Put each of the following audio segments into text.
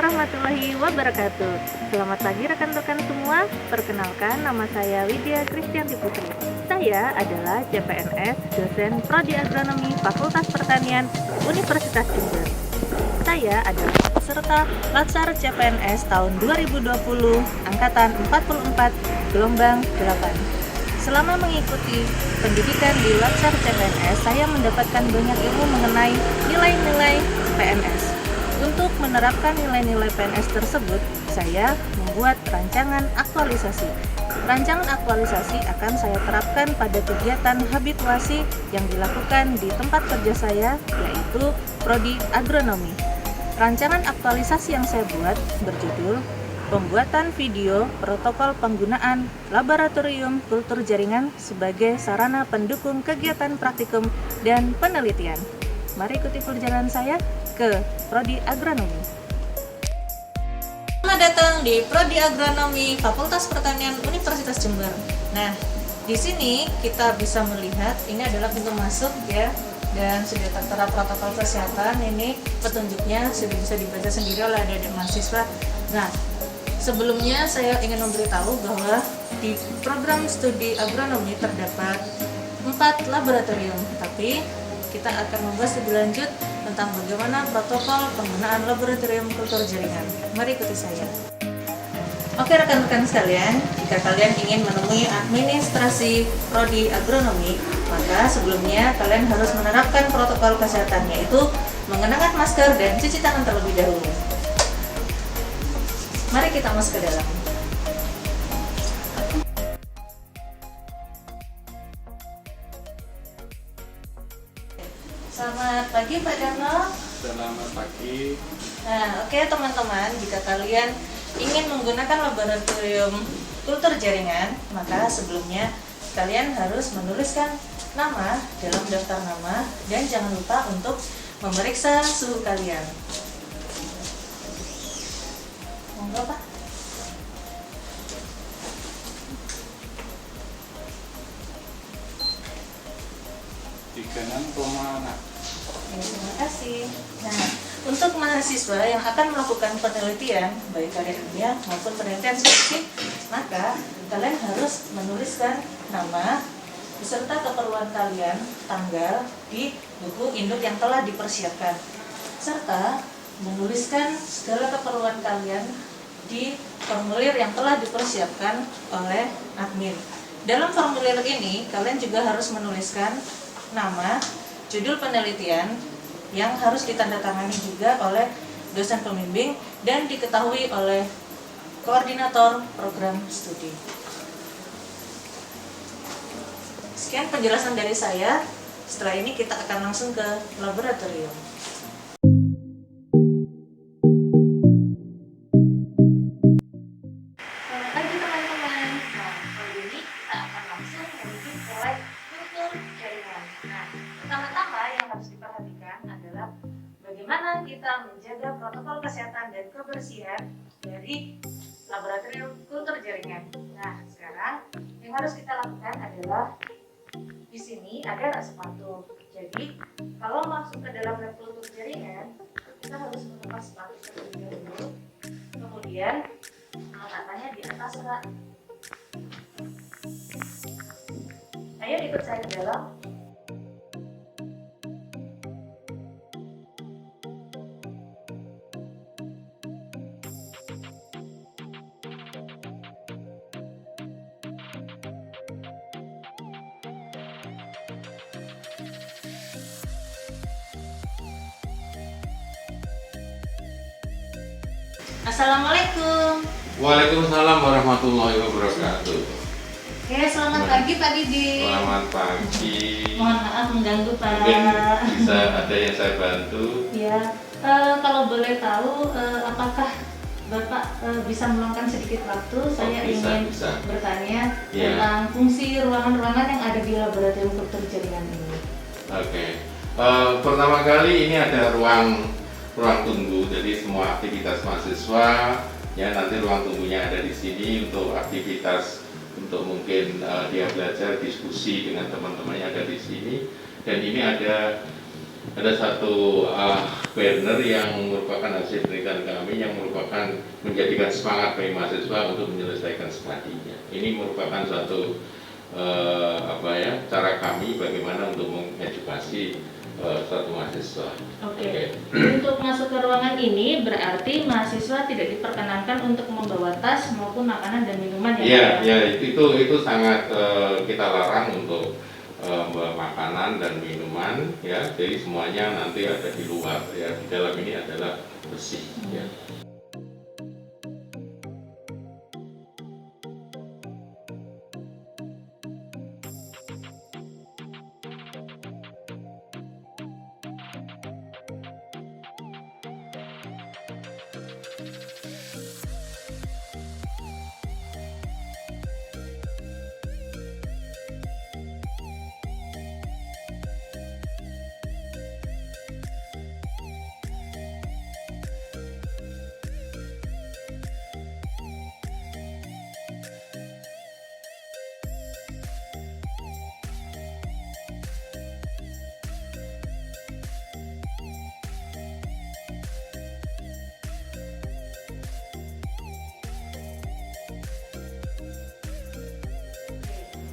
warahmatullahi wabarakatuh. Selamat pagi rekan-rekan semua. Perkenalkan, nama saya Widya Kristianti Putri. Saya adalah CPNS, dosen Prodi Agronomi Fakultas Pertanian Universitas Jember. Saya adalah peserta Latsar CPNS tahun 2020, angkatan 44, gelombang 8. Selama mengikuti pendidikan di Latsar CPNS, saya mendapatkan banyak ilmu mengenai nilai-nilai PNS. Untuk menerapkan nilai-nilai PNS tersebut, saya membuat rancangan aktualisasi. Rancangan aktualisasi akan saya terapkan pada kegiatan habituasi yang dilakukan di tempat kerja saya, yaitu Prodi Agronomi. Rancangan aktualisasi yang saya buat berjudul Pembuatan Video Protokol Penggunaan Laboratorium Kultur Jaringan sebagai sarana pendukung kegiatan praktikum dan penelitian. Mari ikuti perjalanan saya ke Prodi Agronomi. Selamat datang di Prodi Agronomi Fakultas Pertanian Universitas Jember. Nah, di sini kita bisa melihat ini adalah pintu masuk ya, dan sudah tertera protokol kesehatan. Ini petunjuknya sudah bisa dibaca sendiri oleh adik-adik mahasiswa. Nah, sebelumnya saya ingin memberitahu bahwa di program studi agronomi terdapat 4 laboratorium, tapi kita akan membahas lebih lanjut tentang bagaimana protokol penggunaan laboratorium kultur jaringan. Mari ikuti saya. Oke rekan-rekan sekalian, jika kalian ingin menemui administrasi Prodi Agronomi, maka sebelumnya kalian harus menerapkan protokol kesehatan, yaitu mengenakan masker dan cuci tangan terlebih dahulu. Mari kita masuk ke dalam. Selamat pagi Pak Darno. Selamat pagi. Nah, oke teman-teman, jika kalian ingin menggunakan laboratorium kultur jaringan, maka sebelumnya kalian harus menuliskan nama dalam daftar nama dan jangan lupa untuk memeriksa suhu kalian. Monggo Pak. Terima kasih. Nah, untuk mahasiswa yang akan melakukan penelitian, baik karya ilmiah maupun penelitian skripsi, maka kalian harus menuliskan nama beserta keperluan kalian, tanggal di buku induk yang telah dipersiapkan, serta menuliskan segala keperluan kalian di formulir yang telah dipersiapkan oleh admin. Dalam formulir ini, kalian juga harus menuliskan nama, judul penelitian yang harus ditandatangani juga oleh dosen pembimbing dan diketahui oleh koordinator program studi. Sekian penjelasan dari saya. Setelah ini kita akan langsung ke laboratorium. Selamat pagi teman-teman. Nah, kali ini kita akan langsung menuju ke lab kultur jaringan. Nah, pertama-tama yang harus diperhatikan adalah bagaimana kita menjaga protokol kesehatan dan kebersihan dari laboratorium kultur jaringan. Nah, sekarang yang harus kita lakukan adalah di sini ada rak sepatu. Jadi, kalau masuk ke dalam lab kultur jaringan, kita harus melepas sepatu terlebih dahulu. Kemudian meletakkannya di atas rak. Ayo ikut saya ke dalam. Assalamualaikum. Waalaikumsalam warahmatullahi wabarakatuh. Oke, selamat pagi Pak Didi. Selamat pagi. Mohon maaf mengganggu Pak. Mungkin bisa ada yang saya bantu. Ya, kalau boleh tahu, apakah Bapak bisa meluangkan sedikit waktu? Saya ingin bertanya tentang fungsi ruangan-ruangan yang ada di laboratorium kultur jaringan ini. Oke. Pertama kali ini ada ruang tunggu, jadi semua aktivitas mahasiswa ya nanti ruang tunggunya ada di sini untuk aktivitas, untuk mungkin dia belajar diskusi dengan teman-temannya ada di sini. Dan ini ada ada satu banner yang merupakan hasil penelitian kami yang merupakan menjadikan semangat bagi mahasiswa untuk menyelesaikan studinya. Ini merupakan suatu cara kami bagaimana untuk mengedukasi suatu mahasiswa. Oke. Untuk masuk ke ruangan ini berarti mahasiswa tidak diperkenankan untuk membawa tas maupun makanan dan minuman ya? Iya, itu sangat kita larang untuk membawa makanan dan minuman ya. Jadi semuanya nanti ada di luar ya. Di dalam ini adalah bersih ya.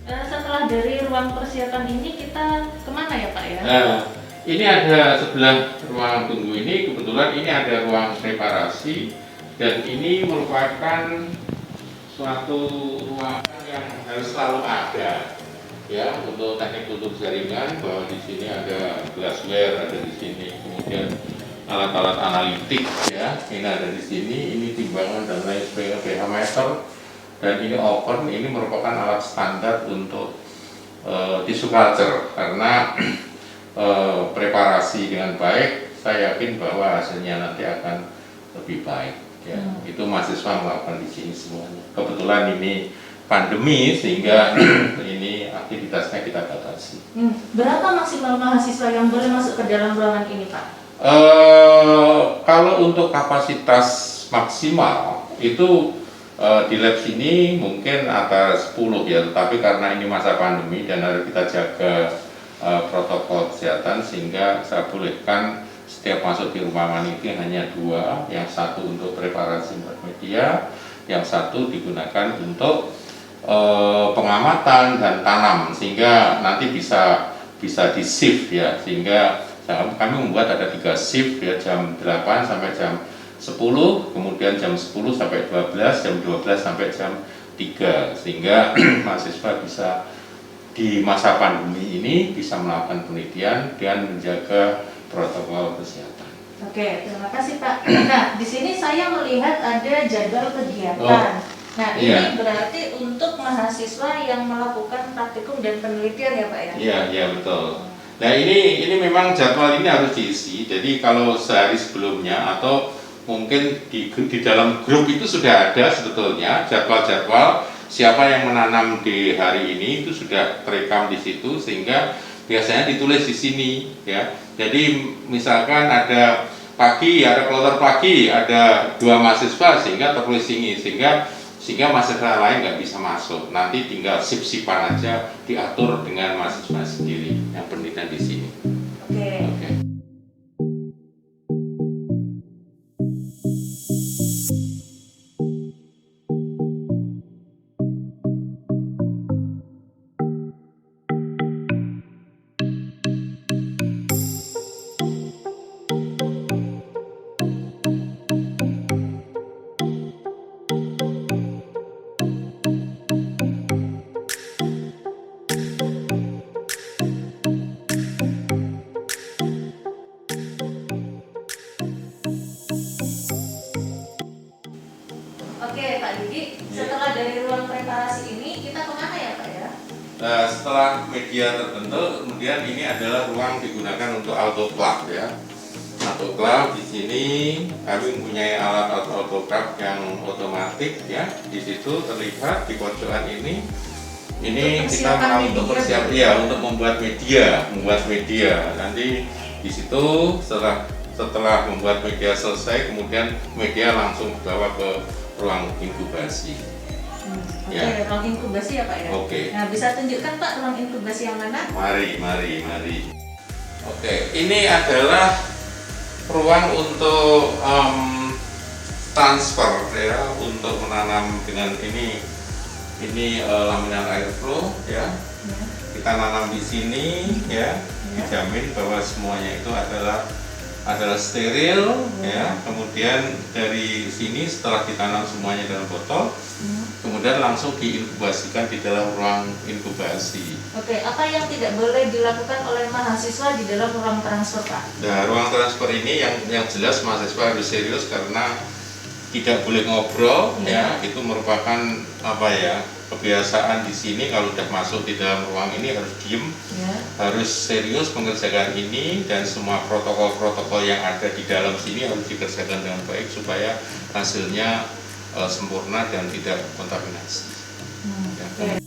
Setelah dari ruang persiapan ini kita kemana ya Pak ya? Ini ada sebelah ruang tunggu ini, kebetulan ini ada ruang preparasi dan ini merupakan suatu ruangan yang harus selalu ada ya untuk teknik tutup jaringan, bahwa di sini ada glassware, ada di sini, kemudian alat-alat analitik ya, ini ada di sini, ini timbangan dan lain sebagainya, pH meter, dan ini oven. Ini merupakan alat standar untuk tissue culture karena preparasi dengan baik, saya yakin bahwa hasilnya nanti akan lebih baik ya. Itu mahasiswa melakukan di sini semuanya. Kebetulan ini pandemi sehingga ini aktivitasnya kita batasi. Berapa maksimal mahasiswa yang boleh masuk ke dalam ruangan ini Pak? Kalau untuk kapasitas maksimal itu di lab sini mungkin atas 10 ya, tetapi karena ini masa pandemi dan harus kita jaga protokol kesehatan, sehingga saya bolehkan setiap masuk di ruangan itu hanya 2, yang satu untuk preparasi buat media, yang satu digunakan untuk pengamatan dan tanam, sehingga nanti bisa di shift ya, sehingga kami membuat ada 3 shift ya, jam 8 sampai jam 10, kemudian jam 10 sampai 12, jam 12 sampai jam 3, sehingga mahasiswa bisa di masa pandemi ini bisa melakukan penelitian dan menjaga protokol kesehatan. Oke, terima kasih Pak. Nah, di sini saya melihat ada jadwal kegiatan. Nah, ini berarti untuk mahasiswa yang melakukan praktikum dan penelitian ya Pak ya? Iya, betul. Nah, ini memang jadwal ini harus diisi. Jadi kalau sehari sebelumnya atau mungkin di dalam grup itu sudah ada sebetulnya jadwal-jadwal siapa yang menanam di hari ini, itu sudah terekam di situ, sehingga biasanya ditulis di sini ya. Jadi misalkan ada pagi, ada kloter pagi, ada 2 mahasiswa, sehingga tertulis ini, sehingga mahasiswa lain nggak bisa masuk. Nanti tinggal sip-sipan aja, diatur dengan mahasiswa sendiri yang penelitian di sini. Oke. Oke Pak Didi, setelah dari ruang preparasi ini kita kemana ya Pak ya? Setelah media terbentuk, kemudian ini adalah ruang digunakan untuk autoclave ya. Autoclave di sini kami mempunyai alat autoclave yang otomatis ya. Di situ terlihat di pojokan ini kita mau untuk persiapan ya, untuk membuat media. Nanti di situ setelah membuat media selesai, kemudian media langsung dibawa ke ruang inkubasi. Oke, ruang inkubasi ya Pak ya? Oke. Nah, bisa tunjukkan Pak ruang inkubasi yang mana? Mari. Oke, ini adalah ruang untuk transfer ya, untuk menanam dengan ini laminar airflow ya. Kita nanam di sini ya, dijamin bahwa semuanya itu adalah steril ya. Kemudian dari sini setelah ditanam semuanya dalam botol, kemudian langsung diinkubasikan di dalam ruang inkubasi. Oke, apa yang tidak boleh dilakukan oleh mahasiswa di dalam ruang transfer, Pak? Nah, ruang transfer ini yang jelas mahasiswa harus serius karena tidak boleh ngobrol ya. Itu merupakan apa ya, kebiasaan di sini. Kalau sudah masuk di dalam ruang ini harus diem, harus serius mengerjakan ini, dan semua protokol-protokol yang ada di dalam sini harus dikerjakan dengan baik supaya hasilnya sempurna dan tidak kontaminasi. Ya.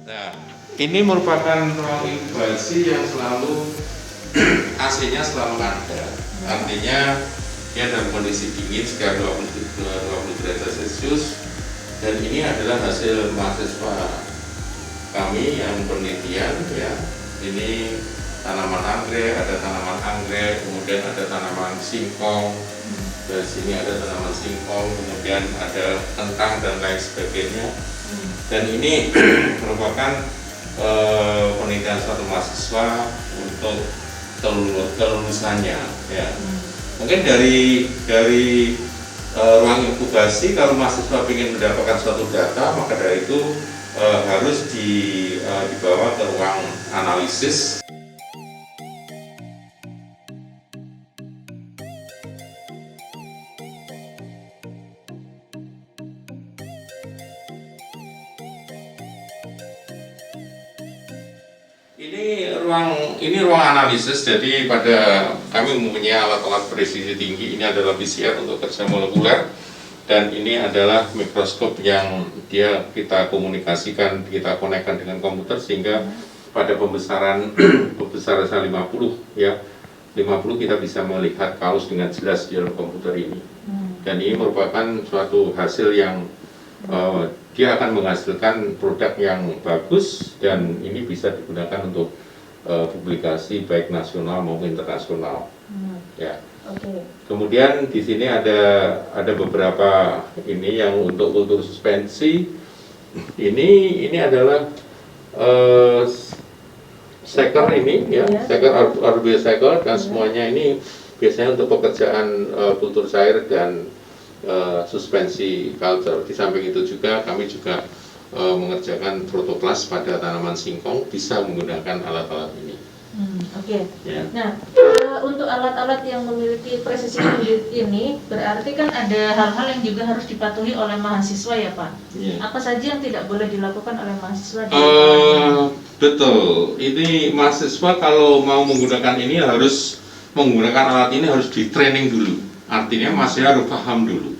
Nah, ini merupakan ruang inkubasi yang selalu AC-nya selalu ada. Artinya dia dalam kondisi dingin sekitar 20 derajat Celcius, dan ini adalah hasil mahasiswa kami yang penelitian ya. Ini tanaman anggrek, ada tanaman anggrek, kemudian ada tanaman singkong, dan sini ada tanaman singkong, kemudian ada kentang dan lain sebagainya. Dan ini merupakan penelitian suatu mahasiswa untuk kelulusannya ya. Mungkin dari ruang inkubasi, kalau mahasiswa ingin mendapatkan suatu data, maka dari itu harus dibawa ke ruang analisis. Ini ruang analisis. Jadi pada kami mempunyai alat-alat presisi tinggi. Ini adalah PCR untuk kerja molekuler, dan ini adalah mikroskop yang kita komunikasikan, kita konekkan dengan komputer, sehingga pada pembesaran 50 ya, 50 kita bisa melihat kaos dengan jelas di dalam komputer ini. Dan ini merupakan suatu hasil yang dia akan menghasilkan produk yang bagus, dan ini bisa digunakan untuk publikasi baik nasional maupun internasional. Ya. Kemudian di sini ada beberapa ini yang untuk kultur suspensi. Ini adalah shaker ini ya, shaker RB shaker, dan semuanya ini biasanya untuk pekerjaan kultur cair dan suspensi culture. Di samping itu juga kami juga mengerjakan protoklas pada tanaman singkong, bisa menggunakan alat-alat ini. Ya. Nah, untuk alat-alat yang memiliki presisi ini berarti kan ada hal-hal yang juga harus dipatuhi oleh mahasiswa ya, Pak? Apa saja yang tidak boleh dilakukan oleh mahasiswa? Betul, ini mahasiswa kalau mau menggunakan ini harus menggunakan alat ini harus di training dulu. Artinya mahasiswa harus paham dulu.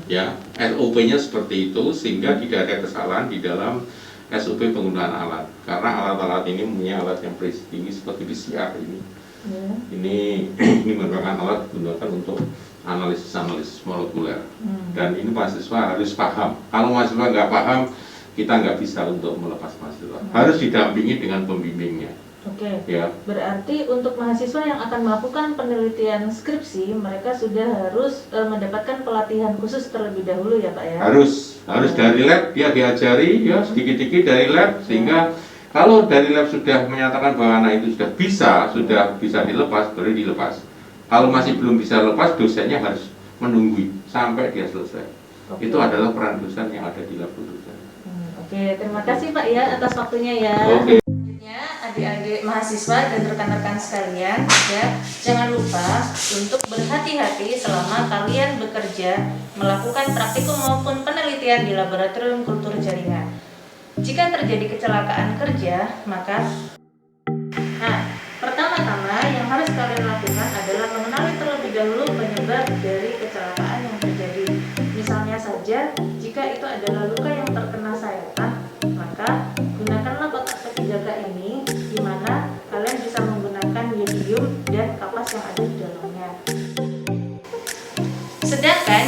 Ya, SOP-nya seperti itu, sehingga tidak ada kesalahan di dalam SOP penggunaan alat. Karena alat-alat ini mempunyai alat yang presisi tinggi seperti PCR ini. Ini merupakan alat digunakan untuk analisis molekuler. Dan ini mahasiswa harus paham. Kalau mahasiswa nggak paham, kita nggak bisa untuk melepas mahasiswa. Harus didampingi dengan pembimbingnya. Ya. Berarti untuk mahasiswa yang akan melakukan penelitian skripsi, mereka sudah harus mendapatkan pelatihan khusus terlebih dahulu ya, Pak ya? Harus dari lab dia diajari ya, sedikit-sedikit dari lab, sehingga kalau dari lab sudah menyatakan bahwa anak itu sudah bisa dilepas, boleh dilepas. Kalau masih belum bisa lepas, dosennya harus menunggu sampai dia selesai. Itu adalah peran dosen yang ada di lab dosen. Terima kasih Pak ya atas waktunya ya. Adik-adik mahasiswa dan rekan-rekan sekalian ya, jangan lupa untuk berhati-hati selama kalian bekerja melakukan praktikum maupun penelitian di laboratorium kultur jaringan. Jika terjadi kecelakaan kerja, maka pertama-tama yang harus kalian lakukan adalah mengenali terlebih dahulu penyebab dari kecelakaan yang terjadi. Misalnya saja, jika itu adalah luka yang terkena sayatan, maka gunakanlah kotak seperjaga ini, di mana kalian bisa menggunakan UV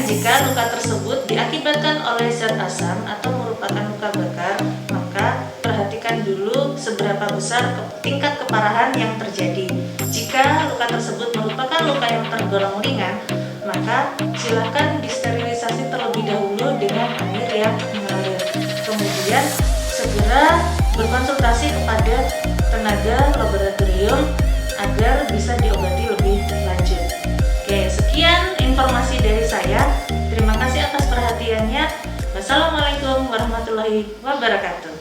jika luka tersebut diakibatkan oleh zat asam atau merupakan luka bakar, maka perhatikan dulu seberapa besar tingkat keparahan yang terjadi. Jika luka tersebut merupakan luka yang tergolong ringan, maka silakan disterilisasi terlebih dahulu dengan air yang mengalir. Kemudian segera berkonsultasi kepada tenaga laboratorium agar bisa diobati lebih lanjut. Oke, sekian informasi dari saya. Terima kasih atas perhatiannya. Wassalamualaikum warahmatullahi wabarakatuh.